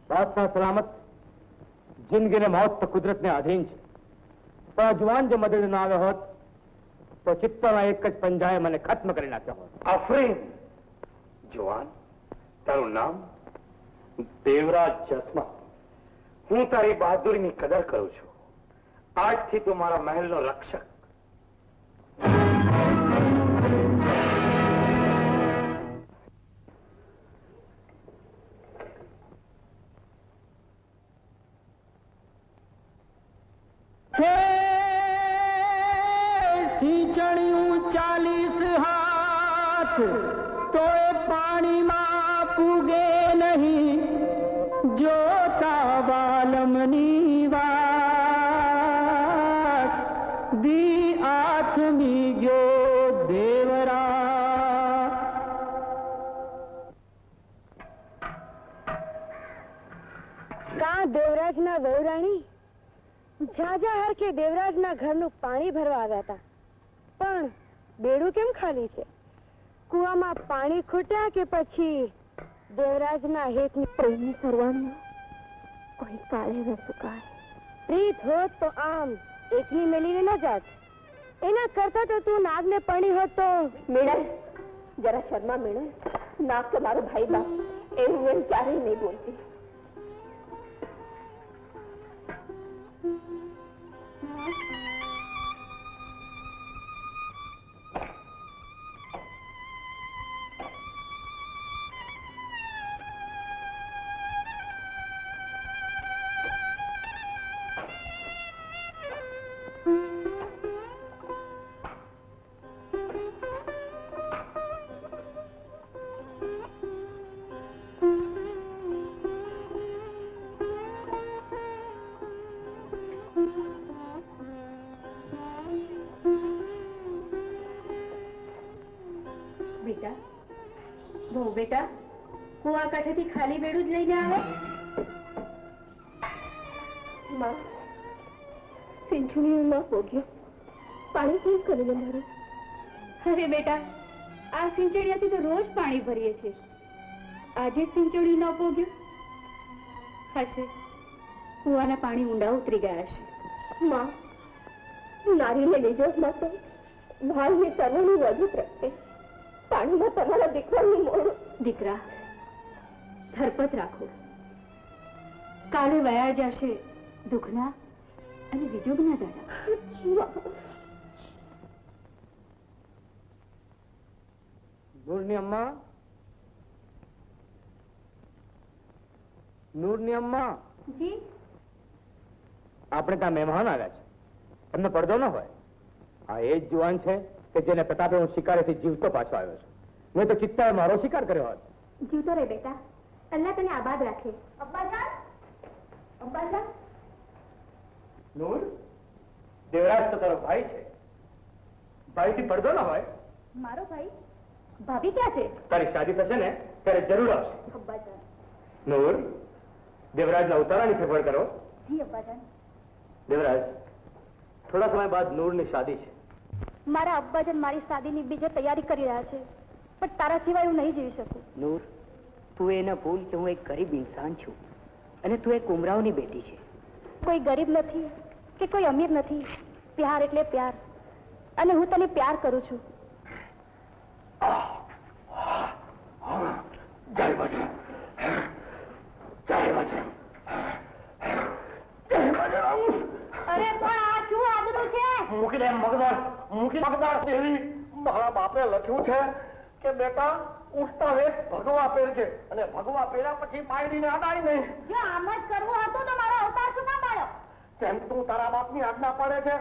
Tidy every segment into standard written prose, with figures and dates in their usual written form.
બાદશાહ સલામત. જિંદગી ને મોત તો કુદરતને આધીન છે, પણ જુવાન જો મદદ ના આવ્યો હોત તો ચિત્તોના એક જ પંજાએ મને ખત્મ કરી નાખ્યો હોત. આફરીન. જુવાન, તારું નામ? દેવરાજ ચશ્મા. હું તારી બહાદુરીની કદર કરું છું. આજથી તું મારા મહેલનો રક્ષક. ચણ્યું 40 હાથ તો એ પાણીમાં પૂગે નહીં, જોતા વાલમની વાત દી આથમી ગયો દેવરા. કા દેવરાજના વહુરાણી ઝાઝા હરખે દેવરાજના ઘરનું પાણી ભરવા આવ્યા હતા, પણ બેડું કેમ ખાલી છે? કુવામાં પાણી ખૂટ્યા કે પછી દેવરાજના હેતની પ્રેમની સરવાણીઓ કોઈ કાળે ન સુકાય? પ્રીત હોત તો આમ એકની મેલીને ન જાત. એના કરતા તો તું નાગને પડી હોત તો. મેળે જરા શર્મા મેળે. નાગ તો મારો ભાઈ બાપ, એવું એમ ક્યારેય નહીં બોલતી. બેટા, બહુ બેટા, કુવા કાંઠેથી ખાલી બેડું જ લઈને આવે. માં, સિંચણીઓ ન પોગ્યો, પાણી કેમ કરીને મારે? અરે બેટા, આ સિંચણીયાથી તો રોજ પાણી ભરીએ છીએ. આજે સિંચણી ન પોગ્યું હશે, કુવાના પાણી ઊંડા ઉતરી ગયા હશે. માં, નારીને લીજો માટે ભાવની તનોની વધુ પ્રત્યે પાણીમાં તમારા દીકરાનું મોડું. દીકરા, ધરપત રાખો. કાલે વયા જશે દુઃખના અને વિજોગના દાડા. નૂરની અમ્મા, નૂરની અમ્મા. જી? આપણે ત્યાં મહેમાન આવ્યા છે, તમને પડદો ન હોય. આ એ જ જુવાન છે કે જેને પ્રતાપે હું શિકારેથી જીવતો પાછો આવ્યો છું. મેં તો ચિત્તાએ મારો શિકાર કર્યો હોત. જીવતો રહે બેટા, અલ્લાહ તને આબાદ રાખે. અબ્બાજાન, અબ્બાજાન. નૂર, દેવરાજ તો તારો ભાઈ છે, ભાઈથી પડદો ન હોય. મારો ભાઈ? ભાભી ક્યાં છે? તારી શાદી થશે ને ત્યારે જરૂર આવશે. અબ્બાજાન. નૂર, દેવરાજના ઉતારાની સગવડ કરો. જી અબ્બાજાન. દેવરાજ, થોડા સમય બાદ નૂરની શાદી છે. મારા અબ્બાજાન મારી શાદીની બીજે તૈયારી કરી રહ્યા છે, પણ તારા સિવાય હું નહીં જીવી શકું. નૂર, તું એ ન ભૂલ કે હું એક ગરીબ ઇન્સાન છું અને તું એક ઉમરાવની બેટી છે. કોઈ ગરીબ નથી કે કોઈ અમીર નથી. પ્યાર એટલે પ્યાર, અને હું તને પ્યાર કરું છું. જય બજરંગ, જય બજરંગ, જય બજરંગ. અરે પણ આ શું આદરું છે? મૂકી દે મગદાર, મૂકી મગદાર દેવી. મારા બાપે લખ્યું છે કે બેટા ઉઠતા વેત ભગવા પહેરજે, અને ભગવા પહેર્યા પછી પાયડીને અડાય નહીં. જો આમ જ કરવું હતું તો મારો અવતાર શું ના પાડ્યો? તેમ તું તારા બાપની આજ્ઞા પાડે છે.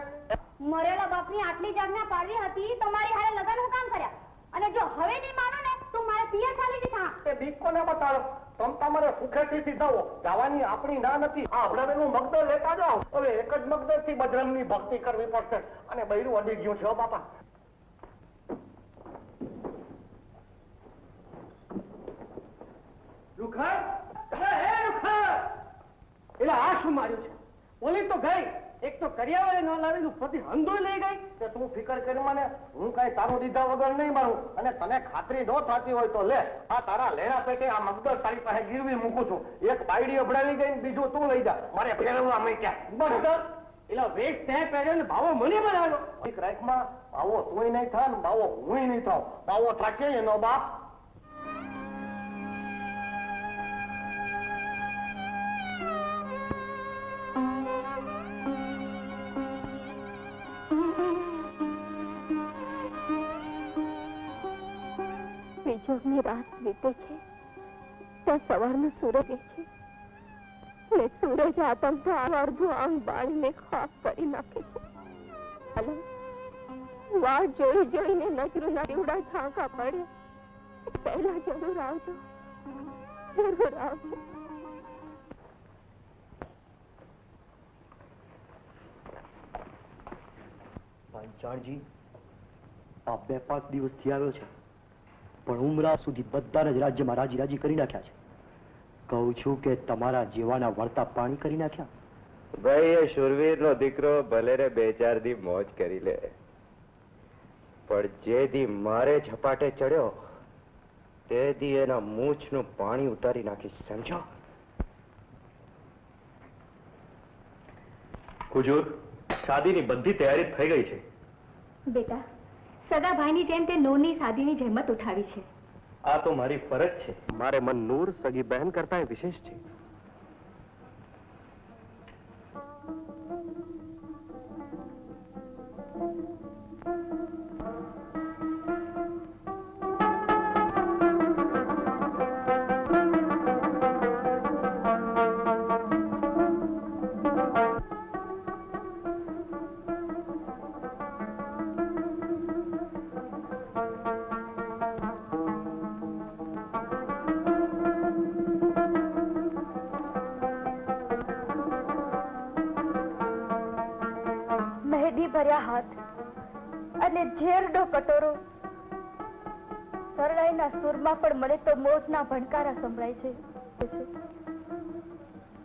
મરેલા બાપની આટલી જ આજ્ઞા પાડવી હતી તો મારી હારે લગન હું કામ કર્યા? અને જો હવે નહીં માનો ને તું મારે પિયર ચાલી દીધા. એ બીક કોને બતાડો? તમ તમારે સુખેથી સીધાવો. જવાની આપણી ના નથી. આ હમણાંનું મગદર લેતા જાઓ. હવે એક જ મગદર થી બજરંગની ભક્તિ કરવી પડશે, અને બૈરું અડી ગયું છે. બાપા, રૂખર, એટલે આ શું માર્યું છે? પોલીસ તો ગઈ, એક તો કરિયાવળે ન લાવીને ઉપરથી હંધુય લઈ ગઈ. કે તું ફિકર કરી મને, હું કઈ તારું દીધા વગર નહીં મારું. અને તને ખાતરી ન થતી હોય તો લે, આ તારા લેણા પેટે આ મગદર તારી પાસે ગીરવી મૂકું છું. એક બાયડી અભડાવી ગઈ ને બીજું તું લઈ જા. મારે ફેરવવા મેં ક્યાં મગદર એલા વેશ તે પહેર્યો ને ભાવો મને બનાવ્યો. એક રાખમાં બાવો તુંય નહીં થા ને બાવો હુંય નહીં થાવ. બાવો થાકે એનો બાપ. બીજોની રાત વીતે છે ત્યાં સવારનો સૂરજ છે ને સૂરજ આતંક અડધું આંગ બાળીને ખાક કરી નાખે છે. અલગ વાટ જોઈ જોઈને નજરોના દીવડા ઝાંકા પડે. પહેલા જરૂર આવજો, જરૂર આવજો. પાંચાળજી, આ 2-5 દિવસથી આવ્યો છે, પણ ઉમરા સુધી બધા જ રાજ્યમાં રાજી રાજી કરી નાખ્યા છે. કહું છું કે તમારા જેવાના વળતા પાણી કરી નાખ્યા. ભાઈ એ શૂરવીરનો દીકરો ભલે રે 2-4 દી મોજ કરી લે, પણ જે દી મારે ઝપાટે ચડ્યો તે દી એના મૂછનું પાણી ઉતારી નાખીશ, સમજો? હુજુર, શાદીની બધી તૈયારી થઈ ગઈ છે. બેટા, સગા ભાઈની જેમ તે નૂરની શાદીની જહેમત ઉઠાવી છે. આ તો મારી ફરજ છે. મારે મન નૂર સગી બહેન કરતા વિશેષ છે. મહેંદી ભર્યા હાથ અને ઝેરનો કટોરો, શરણાઈના સૂરમાં પણ મને તો મોજના ભણકારા સંભળાય છે.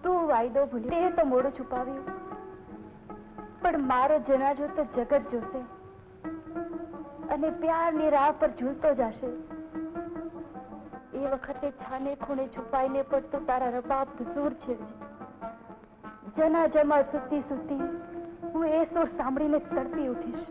તું વાયદો ભૂલી તે તો મોડું છુપાવ્યું, પણ મારો જનાજો તો જગત જોશે અને પ્યારની રાહ પર ઝૂલતો જશે. એ વખતે છાને ખૂણે છુપાઈને પણ તું તારા રબાબ સુર છે. જનાજામાં સૂતી સૂતી હું એ સુર સાંભળીને તડપી ઉઠીશ.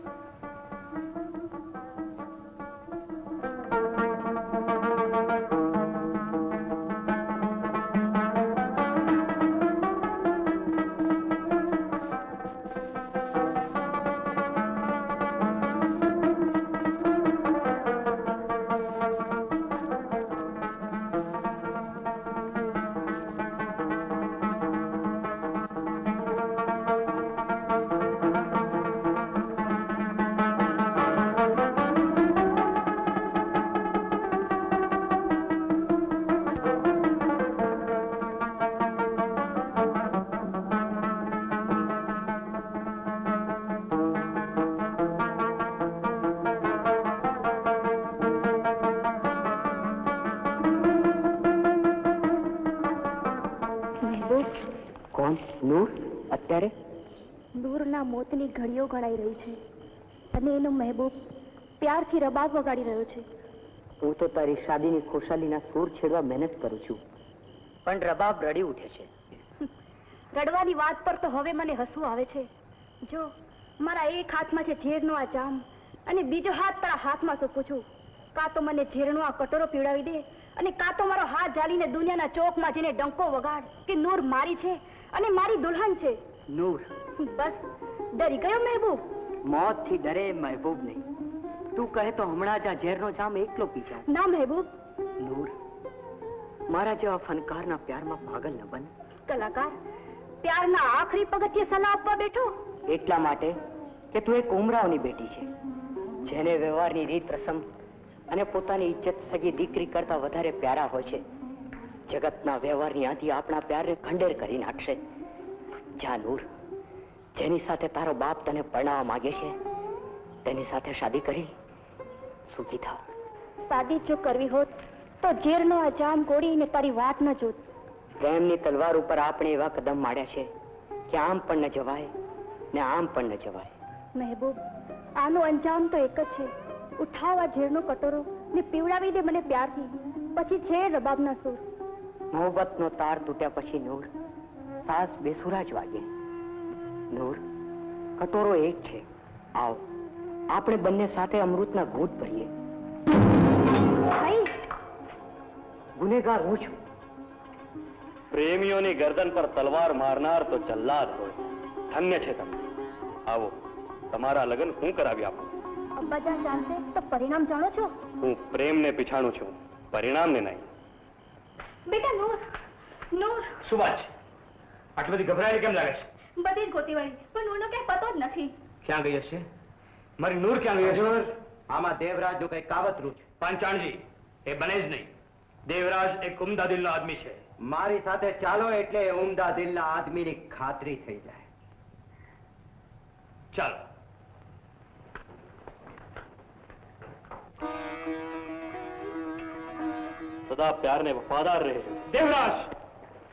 અત્યારે નૂરના મોતની ઘડીઓ ગણાઈ રહી છે અને એનો મહેબૂબ પ્યારથી રબાબ વગાડી રહ્યો છે. હું તો તારી શાદીની ખુશાલીના સૂર છેડવા મહેનત કરું છું, પણ રબાબ રડી ઉઠે છે. રડવાની વાત પર તો હવે મને હસવું આવે છે. જો મારા એક હાથમાં છે ઝેરનો આ જામ અને બીજો હાથ તારા હાથમાં સોંપું છું. કાં તો મને ઝેરનો આ કટોરો પીવડાવી દે અને કાં તો મારો હાથ જાળીને દુનિયાના ચોકમાં જઈને ડંકો વગાડ કે નૂર મારી છે અને મારી દુલ્હન છે. નૂર, બસ ડરી ગયો મહેબૂબ? મોતથી ડરે મહેબૂબ નહીં. તું કહે તો હમણાં જ આ ઝેરનો જામ એકલો પી જાઉં. ના મહેબૂબ. નૂર, મારા જેવા ફનકારના પ્યારમાં પાગલ ન બન. કલાકાર પ્યારના આખરી પગથિયે સલાહ આપવા બેઠો? એટલા માટે કે તું એક ઉમરાવની બેટી છે, જેને વ્યવહારની રીત રસમ અને પોતાની ઇજ્જત સગી દીકરી કરતા વધારે પ્યારા હોય છે. જગતના વ્યવહારની આંધી આપણા પ્યારને ખંડેર કરી નાખશે. જા નૂર, જેની સાથે તારો બાપ તને પરણાવવા માંગે છે તેની સાથે શાદી કરી સુખી થાવ. શાદી જો કરવી હોત તો ઝેરનો આ જામ ગોળીને તારી વાત ન જોત. પ્રેમની તલવાર ઉપર આપણે એવા કદમ માંડ્યા છે કે આમ પણ ન જવાય ને આમ પણ ન જવાય. મહેબૂબ, આનો અંજામ તો એક જ છે. ઉઠાવ આ ઝેરનો કટોરો ને પીવડાવી દે મને પ્યારથી. પછી છે રબાબના સૂર. મોહબ્બતનો તાર તૂટ્યા પછી નૂર સાસ બેસુરા જ વાગે. નૂર, કટોરો એક છે. આવ, આપણે બંને સાથે અમૃતના ઘૂંટ ભરીએ. ભાઈ, ગુનેગાર હું છું. પ્રેમીઓની ગરદન પર તલવાર મારનાર તો જલ્લાદ હોય. ધન્ય છે તમે. આવો, તમારા લગ્ન હું કરાવી આપું. અબ્બાજાન જાણશે તો પરિણામ જાણો છો? હું પ્રેમને પીછાણું છું, પરિણામને નહીં. બેટા નૂર, નૂર. શું વાત છે? આટલી બધી ગભરાયેલી કેમ લાગે છે? બધી જ ગોતી વળી, પણ નૂરનો ક્યાંય પતો જ નથી. ક્યાં ગઈ હશે? મારી નૂર ક્યાં ગઈ હશે? આમાં દેવરાજનું કઈ કાવતરું છે. પાંચાણજી, એ બને જ નહીં. દેવરાજ એક ઉમદા દિલનો આદમી છે. મારી સાથે ચાલો એટલે ઉમદા દિલના આદમીની ખાતરી થઈ જાય. ચાલો. સદા પ્યારને વફાદાર રહે. દેવરાજ,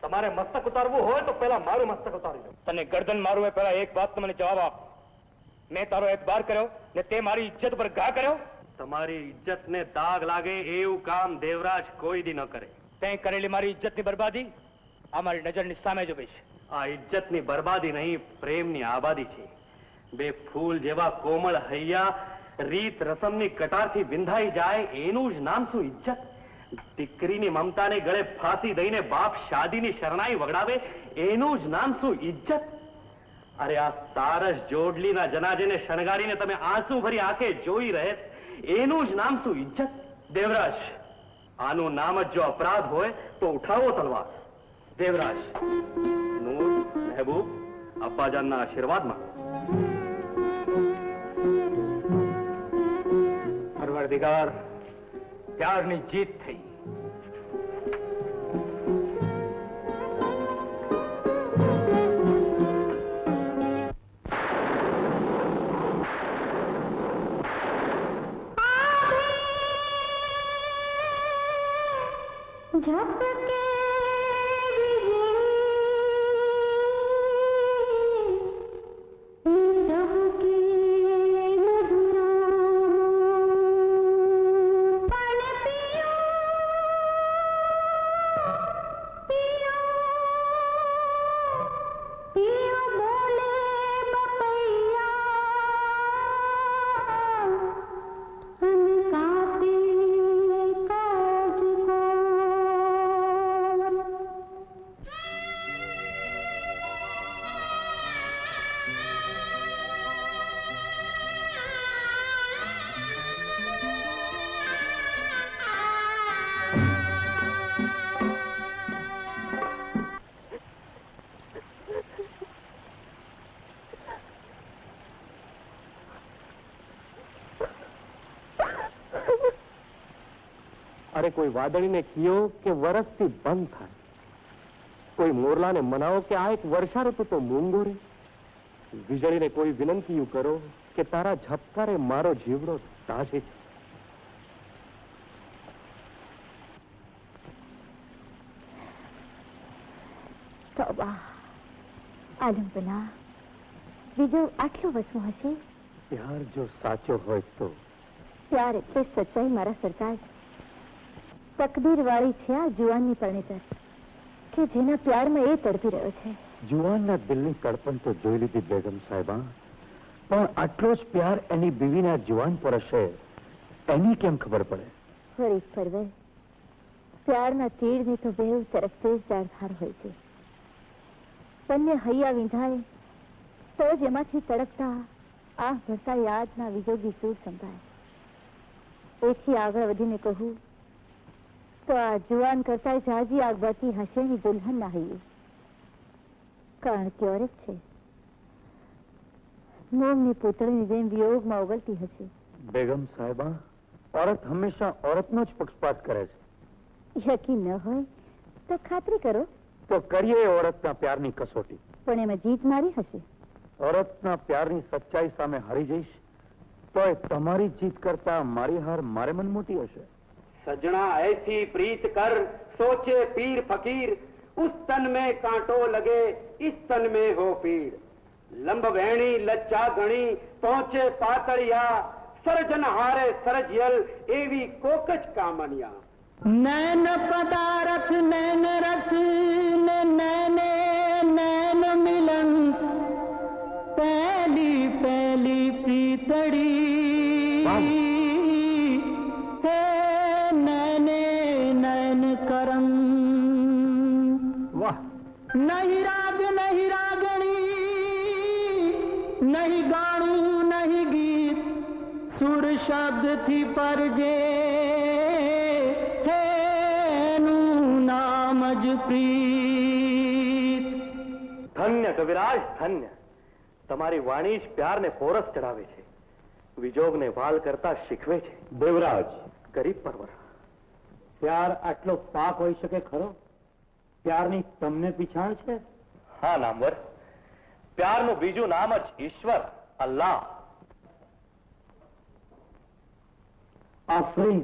તમારે મસ્તક ઉતારવું હોય તો પહેલા મારું મસ્તક ઉતારી દો. તને ગરદન મારવું હોય પહેલા એક વાત મને જવાબ આપ. મેં તારો એતબાર કર્યો ને તે મારી ઇજ્જત પર ઘા કર્યો. તમારી ઇજ્જતને દાગ લાગે એવું કામ દેવરાજ કોઈ દી ન કરે. તે કરેલી મારી ઇજ્જતની બરબાદી આ મારી નજરની સામે જ ઉભી છે. આ ઇજ્જતની બરબાદી નહીં, પ્રેમની આબાદી છે. બે ફૂલ જેવા કોમળ હૈયા રીત રસમની કટારથી વિંધાઈ જાય એનું જ નામ શું ઇજ્જત? દીકરીની મમતાને ગળે ફાંસી દઈને બાપ શાદીની શરણાઈ વગડાવે એનું જ નામ શું ઇજ્જત? અરે આ સારસ જોડલીના જનાજેને શણગારીને તમે આંસુ ભરી આંખે જોઈ રહે એનું જ નામ શું ઇજ્જત? દેવરાજ, આનું નામ જ જો અપરાધ હોય તો ઉઠાવો તલવાર. દેવરાજ, નૂર, મહેબૂબ, અબ્બાજાનના આશીર્વાદમાં. પરવરદિગાર, પ્યારની જીત થઈ. झपके અરે કોઈ વાદળીને કયો કે વરસથી બંધ થાય, કોઈ મોરલાને મનાવો કે આ એક વર્ષા ઋતુ તો મૂંગો રે, વીજળીને કોઈ વિનંતી કરો કે તારા ઝબકારે મારો જીવડો તાજે. તોબા, આલમબના બીજો આટલો વસવો હશે? પ્યાર જો સાચો હોય તો. પ્યાર એટલે સચ્ચાઈ મારા સરતાજ. તકદીર વાળી છે આ જુવાનની પરણેતર કે જેના પ્યારમાં એ તડપી રહ્યો છે. જુવાનના દિલની તડપણ તો જોઈ લીધી બેગમ સાહેબા, પણ આટલો જ પ્યાર એની બીવીના જુવાન પર હશે એની કેમ ખબર પડે? ફરી ફરવે પ્યારના તીરની તો બેઉ તરફથી જ ધાર હોય છે. બંને હૈયા વિંધાય તો જ એમાંથી તડકતા આંખ ભરતા યાદના વિજોગી સૂર સંભાય. એથી આગળ વધીને કહું તો આ જુવાન કરતા જાજી આગ બળતી હશે ની દુલ્હન ના હૈયે, કારણ કે ઓરત છે મોમની પૂતળીની જેમ વિયોગમાં ઓગળતી હશે. બેગમ સાહેબા, औरत હંમેશા औरतનો જ પક્ષપાત કરે છે. યકીન ન હોય તો ખાતરી કરો. તો કરીએ औरतના પ્યારની કસોટી. પણ એમાં જીત મારી હશે. औरतના પ્યારની સચ્ચાઈ સામે હારી જઈશ તોય તમારી જીત કરતા મારી હાર મારે મન મોટી હશે. सजना ऐसी प्रीत कर सोचे पीर फकीर उस तन में कांटो लगे इस तन में हो पीर. લંબ વેણી લચ્ચા ગણી પહોંચે પાતળિયા સર્જન હારે સર્જયલ એવી કોક જ કામણિયા. નૈન પદારથ નૈન રસ ને નૈને નૈન મિલન પહેલી પહેલી પ્રીતડી હે નૈને નૈન કરમ. વાહ, નહીં રાગ નહીં રાગણી નહીં ગાણું નહીં ગીત સુર શબ્દ થી પરજે હેનું નામ જ પ્રીત. ધન્ય કવિરાજ ધન્ય. તમારી વાણી જ પ્યારને પોરસ ચડાવે છે, વિજોગને વાલ કરતા શીખવે છે. દેવરાજ, ગરીબ પરવર. પ્યાર આટલો પાક હોઈ શકે ખરો? પ્યારની તમને પીછાણ છે? હા નામવર, પ્યારનું બીજું નામ જ ઈશ્વર, અલ્લાહ. આફરીન,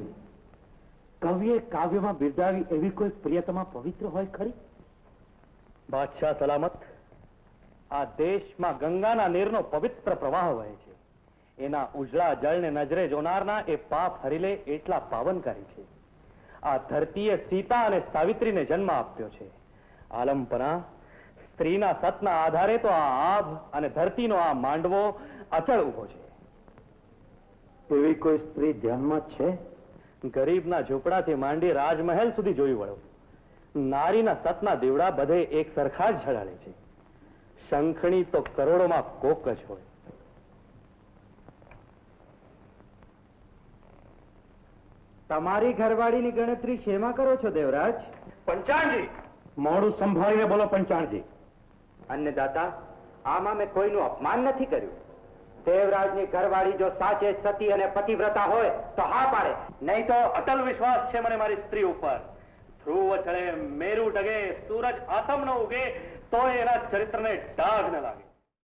કવિએ કાવ્યમાં બિરદાવી એવી કોઈ પ્રિયતમા પવિત્ર હોય ખરી? બાદશાહ સલામત. આ દેશમાં ગંગાના નીરનો પવિત્ર પ્રવાહ વહે છે. એના ઉજળા જળને નજરે જોનારના એ પાપ હરી લે એટલા પાવનકારી છે. આ ધરતીએ સીતા અને સાવિત્રીને જન્મ આપ્યો છે. આલમપના સ્ત્રીના સતના આધારે તો આ આભ અને ધરતીનો આ માંડવો અચળ ઉભો છે. એવી કોઈ સ્ત્રી ધ્યાનમાં છે? ગરીબના ઝૂંપડાથી માંડી રાજમહેલ સુધી જોઈ વળો. નારીના સતના દીવડા બધે એક સરખા જ ઝળાળે છે. શંખણી તો કરોડોમાં કોક જ હોય. તમારી ઘરવાળીની ગણતરી શેમાં કરો છો દેવરાજ? પંચાણજી, મોડું સંભાળીને બોલો પંચાણજી. અન્નદાતા, આમાં મેં કોઈનું અપમાન નથી કર્યું. દેવરાજની ઘરવાળી જો સાચે સતી અને પતિવ્રતા હોય તો હા પાડે. નહીં તો અટલ વિશ્વાસ છે મને મારી સ્ત્રી ઉપર. ધ્રુવ ચડે, મેરુ ડગે, સૂરજ આથમ ન ઉગે તો એના ચરિત્રને ડાઘ ન લાગે.